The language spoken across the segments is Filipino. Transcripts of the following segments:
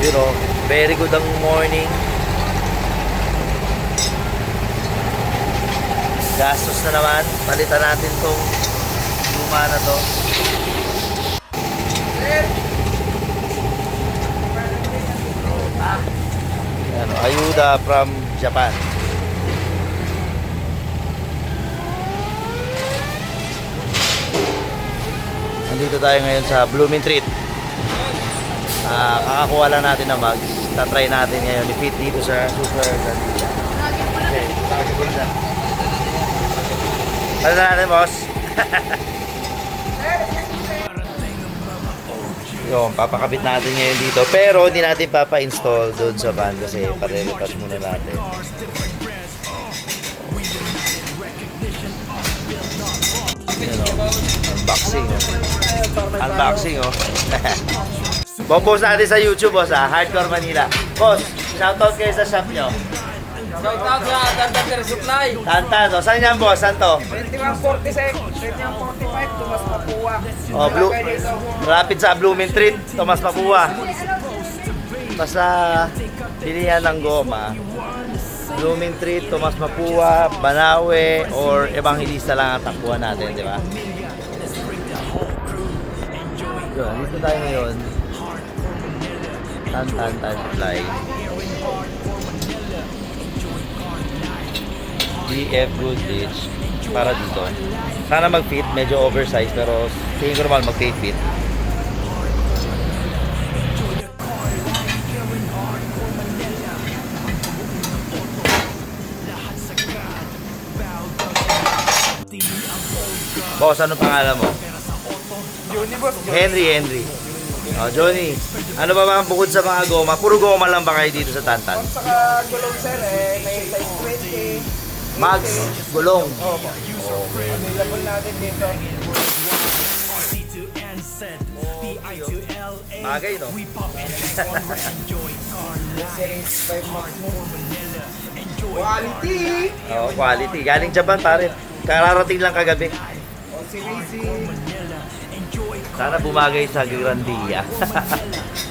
You know, very good ang morning. Gastos na naman. Palitan natin tong luma na to. Ano, ayuda from Japan. Nandito tayo ngayon sa Blooming Treat. Kakakuha lang natin na mags. Tatry natin ngayon i-fit dito sa Super Gandila. Okay, lagi ko na. Ano na natin, boss? Yung papakabit natin ngayon dito. Pero hindi natin papa-install doon sa van kasi pare-retouch muna natin. Unboxing. Unboxing, oh. Post natin sa YouTube, boss, ha? Hardcore Manila. Boss, shoutout kayo sa shop nyo. Shoutout sa Tantan Supply. Tantan, oh. Saan yan, boss? Saan to? 2146, 2145, Tomas Mapua. Oh, Rapid sa Blooming Treat, Tomas Mapua. Basta pilihan ng goma. Blooming Treat, Tomas Mapua, Banawe, or Evangelista lang ang takbuhan natin, di ba? Yun, dito tayo ngayon. Tantan Supply. DF Goodrich para dito. Sana mag-fit, medyo oversized pero tingin ko naman mag-fit. Boss, ano pangalan mo? Johnny, boss. Henry. Oh, Johnny. Ano ba ang bukod sa mga goma? Puro goma lang ba kayo dito sa Tantan? Saka gulong, sir, may size 20. Mags, gulong. Opo. Available natin dito. Bagay, no? Series 5 Max mo. Quality! Oh, quality. Galing Japan, pare. Kararating lang kagabi. O, si Rizzy. Sana bumagay sa Grandia.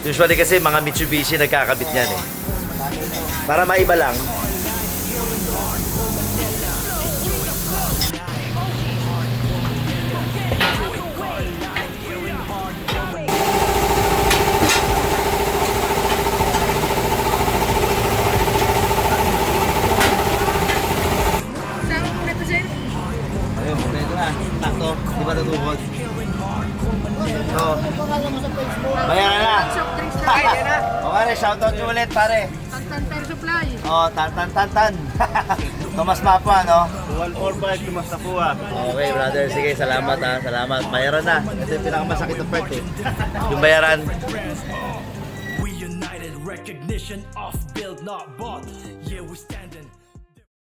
Usually kasi mga Mitsubishi nagkakabit niyan eh. Para maiba lang. Ayun, ito na. Takto. Di ba natutukod? So, bayaran na. Ay, na. O pare, shoutout nyo ulit pare. Tantan Supply. O, Tantan. Tomas Mapa, no? 145 Tomas Mapua. Okay, brother. Sige, salamat ha. Salamat. Bayaran na. Ito yung pinakamasakit na part eh. Yung bayaran. We united, recognition of build not bought. Yeah, we standing.